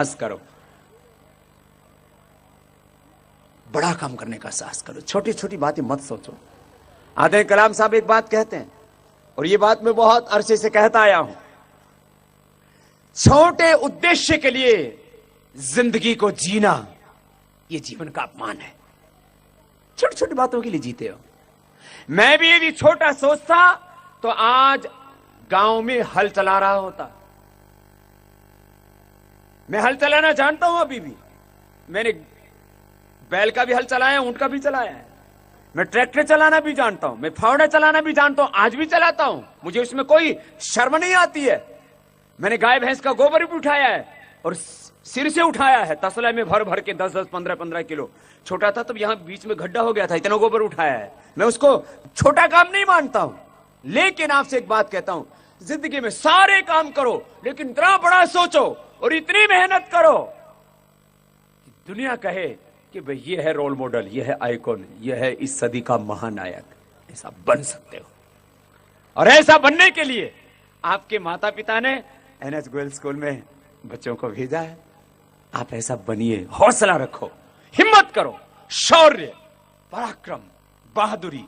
साहस करो, बड़ा काम करने का साहस करो, छोटी छोटी बातें मत सोचो। आदे कलाम साहब एक बात कहते हैं, और ये बात मैं बहुत अरसे से कहता आया हूं, छोटे उद्देश्य के लिए जिंदगी को जीना ये जीवन का अपमान है। छोटी छोटी बातों के लिए जीते हो। मैं भी यदि छोटा सोचता तो आज गांव में हल चला रहा होता। मैं हल चलाना जानता हूं, अभी भी मैंने बैल का भी हल चलाया, ऊंट का भी चलाया है। मैं ट्रैक्टर चलाना भी जानता हूं, मैं फावड़ा चलाना भी जानता हूं, आज भी चलाता हूं, मुझे उसमें कोई शर्म नहीं आती है। मैंने गाय भैंस का गोबर भी उठाया है और सिर से उठाया है, तसला में भर भर के 10-10, 15-15 किलो। छोटा था तब यहां बीच में गड्ढा हो गया था, इतना गोबर उठाया है। मैं उसको छोटा काम नहीं मानता हूं, लेकिन आपसे एक बात कहता हूं, जिंदगी में सारे काम करो लेकिन इतना बड़ा सोचो और इतनी मेहनत करो कि दुनिया कहे कि भाई ये है रोल मॉडल, ये है आइकॉन, ये है इस सदी का महानायक। ऐसा बन सकते हो, और ऐसा बनने के लिए आपके माता पिता ने एनएस गोयल स्कूल में बच्चों को भेजा है। आप ऐसा बनिए, हौसला रखो, हिम्मत करो, शौर्य, पराक्रम, बहादुरी,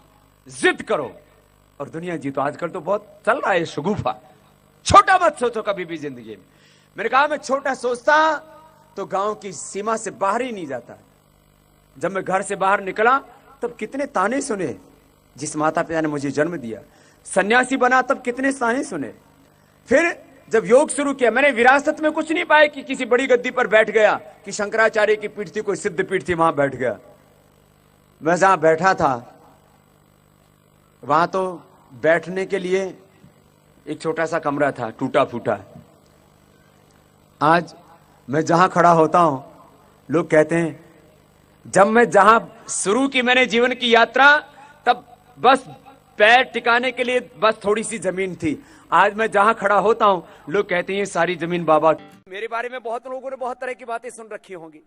जिद करो और दुनिया जीतो। आजकल तो बहुत चल रहा है शगुफा। छोटा मत सोचो कभी भी जिंदगी में। मैंने कहा मैं छोटा सोचता तो गांव की सीमा से बाहर ही नहीं जाता। जब मैं घर से बाहर निकला तब कितने ताने सुने, जिस माता पिता ने मुझे जन्म दिया। सन्यासी बना तब कितने ताने सुने। फिर जब योग शुरू किया, मैंने विरासत में कुछ नहीं पाया कि किसी बड़ी गद्दी पर बैठ गया, कि शंकराचार्य की पीठ थी, कोई सिद्ध पीठ थी, वहां बैठ गया। मैं जहां बैठा था वहां तो बैठने के लिए एक छोटा सा कमरा था, टूटा फूटा। आज मैं जहां खड़ा होता हूं, लोग कहते हैं, जब मैं जहां शुरू की मैंने जीवन की यात्रा, तब बस पैर टिकाने के लिए बस थोड़ी सी जमीन थी। आज मैं जहां खड़ा होता हूं, लोग कहते हैं ये सारी जमीन बाबा। मेरे बारे में बहुत लोगों ने बहुत तरह की बातें सुन रखी होंगी।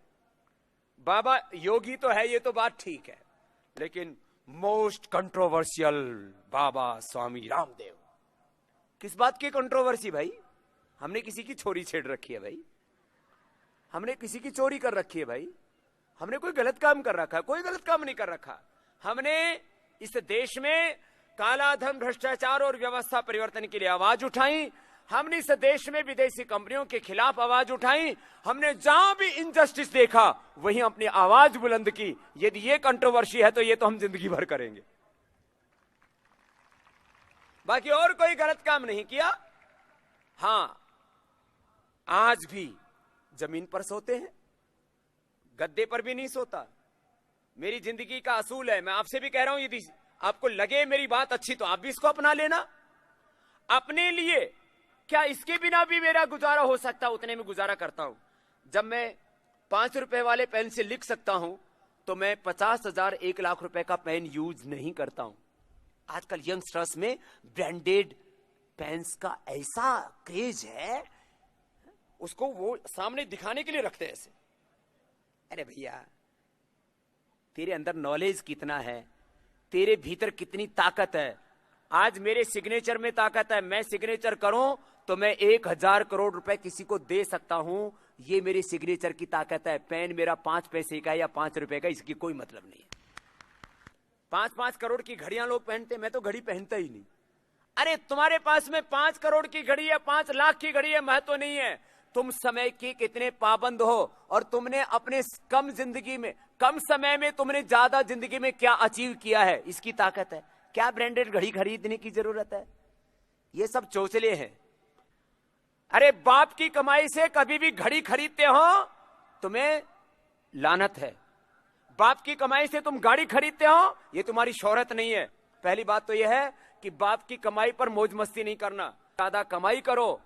बाबा योगी तो है, ये तो बात ठीक है, लेकिन मोस्ट कंट्रोवर्शियल बाबा स्वामी रामदेव। किस बात की कंट्रोवर्सी भाई? हमने किसी की छोरी छेड़ रखी है भाई? हमने किसी की चोरी कर रखी है भाई? हमने कोई गलत काम कर रखा है? कोई गलत काम नहीं कर रखा। हमने इस देश में काला धन, भ्रष्टाचार और व्यवस्था परिवर्तन के लिए आवाज उठाई। हमने इस देश में विदेशी कंपनियों के खिलाफ आवाज उठाई। हमने जहां भी इनजस्टिस देखा वहीं अपनी आवाज बुलंद की। यदि ये कंट्रोवर्सी है तो ये तो हम जिंदगी भर करेंगे। बाकी और कोई गलत काम नहीं किया। हां, आज भी जमीन पर सोते हैं, गद्दे पर भी नहीं सोता। मेरी जिंदगी का असूल है। मैं आपसे भी कह रहा हूं, यदि आपको लगे मेरी बात अच्छी तो आप भी इसको अपना लेना। अपने लिए क्या इसके बिना भी मेरा गुजारा हो सकता, उतने में गुजारा करता हूं। जब मैं 5 रुपए वाले पेन से लिख सकता हूं तो मैं 50,000, 1 लाख रुपए का पेन यूज नहीं करता हूं। आजकल यंगस्टर्स में ब्रांडेड पेन्स का ऐसा क्रेज है, उसको वो सामने दिखाने के लिए रखते हैं ऐसे। अरे भैया, तेरे अंदर नॉलेज कितना है, तेरे भीतर कितनी ताकत है। आज मेरे सिग्नेचर में ताकत है। मैं सिग्नेचर करूं तो मैं 1,000 करोड़ रुपए किसी को दे सकता हूं। ये मेरे सिग्नेचर की ताकत है। पेन मेरा 5 पैसे का या 5 रुपए का, इसकी कोई मतलब नहीं है। 5-5 करोड़ की घड़ियां लोग पहनते, मैं तो घड़ी पहनता ही नहीं। अरे तुम्हारे पास में 5 करोड़ की घड़ी है, 5 लाख की घड़ी है, महत्व नहीं है। तुम समय के कितने पाबंद हो और तुमने अपने कम जिंदगी में, कम समय में तुमने ज्यादा जिंदगी में क्या अचीव किया है, इसकी ताकत है। क्या ब्रांडेड घड़ी खरीदने की जरूरत है? ये सब चोचले हैं। अरे बाप की कमाई से कभी भी घड़ी खरीदते हो तुम्हें लानत है। बाप की कमाई से तुम गाड़ी खरीदते हो, ये तुम्हारी शोहरत नहीं है। पहली बात तो यह है कि बाप की कमाई पर मौज मस्ती नहीं करना। ज्यादा कमाई करो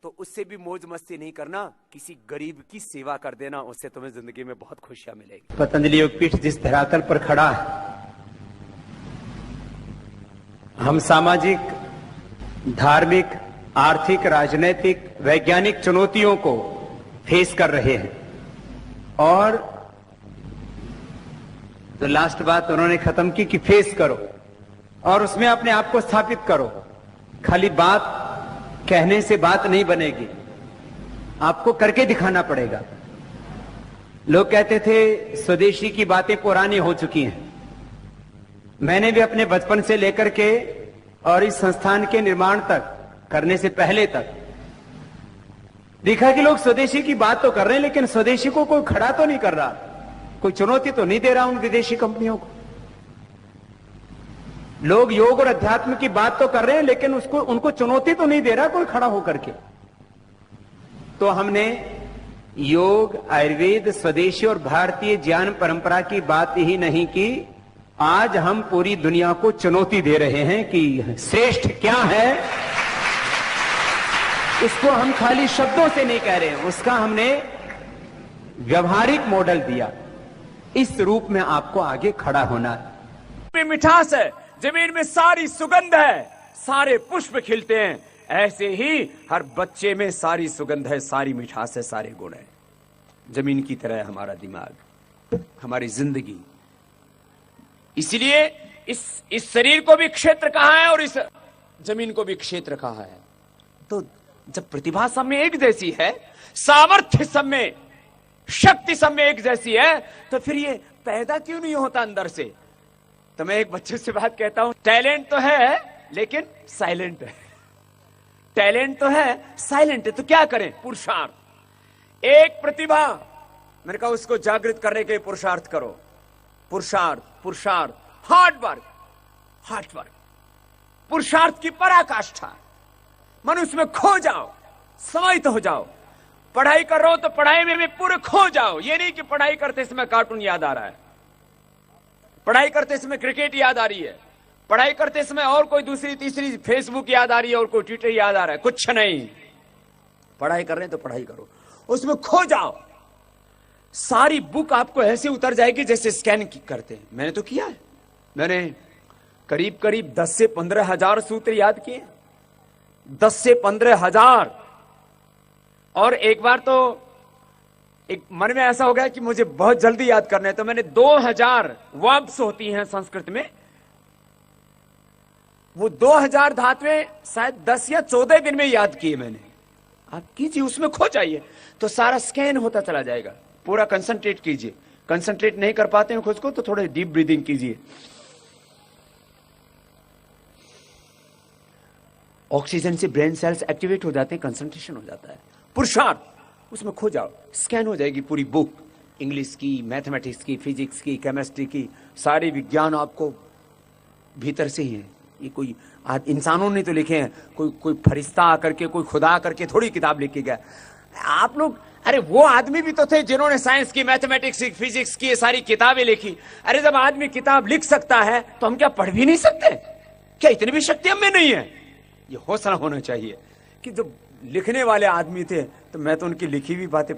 तो उससे भी मौज मस्ती नहीं करना, किसी गरीब की सेवा कर देना, उससे तुम्हें जिंदगी में बहुत खुशियां मिलेगी। पतंजलि योगपीठ जिस धरातल पर खड़ा है, हम सामाजिक, धार्मिक, आर्थिक, राजनीतिक, वैज्ञानिक चुनौतियों को फेस कर रहे हैं। और तो लास्ट बात उन्होंने खत्म की कि फेस करो और उसमें अपने आप को स्थापित करो। खाली बात कहने से बात नहीं बनेगी। आपको करके दिखाना पड़ेगा। लोग कहते थे स्वदेशी की बातें पुरानी हो चुकी हैं। मैंने भी अपने बचपन से लेकर के और इस संस्थान के निर्माण तक करने से पहले तक देखा कि लोग स्वदेशी की बात तो कर रहे हैं, लेकिन स्वदेशी को कोई खड़ा तो नहीं कर रहा, कोई चुनौती तो नहीं दे रहा उन विदेशी कंपनियों को। लोग योग और अध्यात्म की बात तो कर रहे हैं, लेकिन उनको चुनौती तो नहीं दे रहा कोई खड़ा होकर के। तो हमने योग, आयुर्वेद, स्वदेशी और भारतीय ज्ञान परंपरा की बात ही नहीं की, आज हम पूरी दुनिया को चुनौती दे रहे हैं कि श्रेष्ठ क्या है। उसको हम खाली शब्दों से नहीं कह रहे हैं, उसका हमने व्यवहारिक मॉडल दिया। इस रूप में आपको आगे खड़ा होना है। मिठास है, जमीन में सारी सुगंध है, सारे पुष्प खिलते हैं, ऐसे ही हर बच्चे में सारी सुगंध है, सारी मिठास है, सारे गुण है। जमीन की तरह है हमारा दिमाग, हमारी जिंदगी। इसलिए इस शरीर को भी क्षेत्र कहा है और इस जमीन को भी क्षेत्र कहा है। तो जब प्रतिभा सब में एक जैसी है, सामर्थ्य सब में, शक्ति सब में एक जैसी है, तो फिर ये पैदा क्यों नहीं होता अंदर से? तो मैं एक बच्चे से बात कहता हूं, टैलेंट तो है लेकिन साइलेंट है। टैलेंट तो है, साइलेंट है, तो क्या करें? पुरुषार्थ। एक प्रतिभा, मैंने कहा उसको जागृत करने के लिए पुरुषार्थ करो। पुरुषार्थ, पुरुषार्थ, हार्ड वर्क, हार्ड वर्क, पुरुषार्थ की पराकाष्ठा। मनुष्य में खो जाओ, समाहित हो जाओ। पढ़ाई कर रहे हो तो पढ़ाई में भी पूरे खो जाओ। ये नहीं कि पढ़ाई करते समय कार्टून याद आ रहा है, पढ़ाई करते समय क्रिकेट याद आ रही है, पढ़ाई करते समय और कोई दूसरी तीसरी फेसबुक याद आ रही है और कोई ट्विटर याद आ रहा है। कुछ नहीं, पढ़ाई कर रहे हैं तो पढ़ाई करो, उसमें खो जाओ। सारी बुक आपको ऐसे उतर जाएगी जैसे स्कैन करते हैं। मैंने तो किया है, मैंने करीब करीब 10 से 15 हजार सूत्र याद किए, 10 से 15 हजार। और एक बार तो एक मन में ऐसा हो गया कि मुझे बहुत जल्दी याद करना है, तो मैंने 2000 वर्ब्स होती हैं संस्कृत में, वो 2000 धातुएं शायद 10 या 14 दिन में याद किए मैंने। आप कीजिए, उसमें खो जाइए तो सारा स्कैन होता चला जाएगा। पूरा कंसंट्रेट कीजिए, कंसंट्रेट नहीं कर पाते हैं खुद को तो थोड़े डीप ब्रीदिंग कीजिए। ऑक्सीजन से ब्रेन सेल्स एक्टिवेट हो जाते हैं, कंसंट्रेशन हो जाता है। पुरुषार्थ, उसमें खो जाओ, स्कैन हो जाएगी पूरी बुक, इंग्लिश की, मैथमेटिक्स की, फिजिक्स की, केमिस्ट्री की, सारे विज्ञान आपको भीतर से ही है। ये कोई इंसानों ने तो लिखे हैं, कोई फरिश्ता आकर के, कोई खुदा आकर के थोड़ी किताब लिख के गया। आप लोग, अरे वो आदमी भी तो थे जिन्होंने साइंस की, मैथमेटिक्स की, फिजिक्स की ये सारी किताबें लिखी। अरे जब आदमी किताब लिख सकता है तो हम क्या पढ़ भी नहीं सकते? क्या इतनी भी शक्ति हमें नहीं है? ये हौसला होना चाहिए कि जब लिखने वाले आदमी थे तो मैं तो उनकी लिखी हुई बातें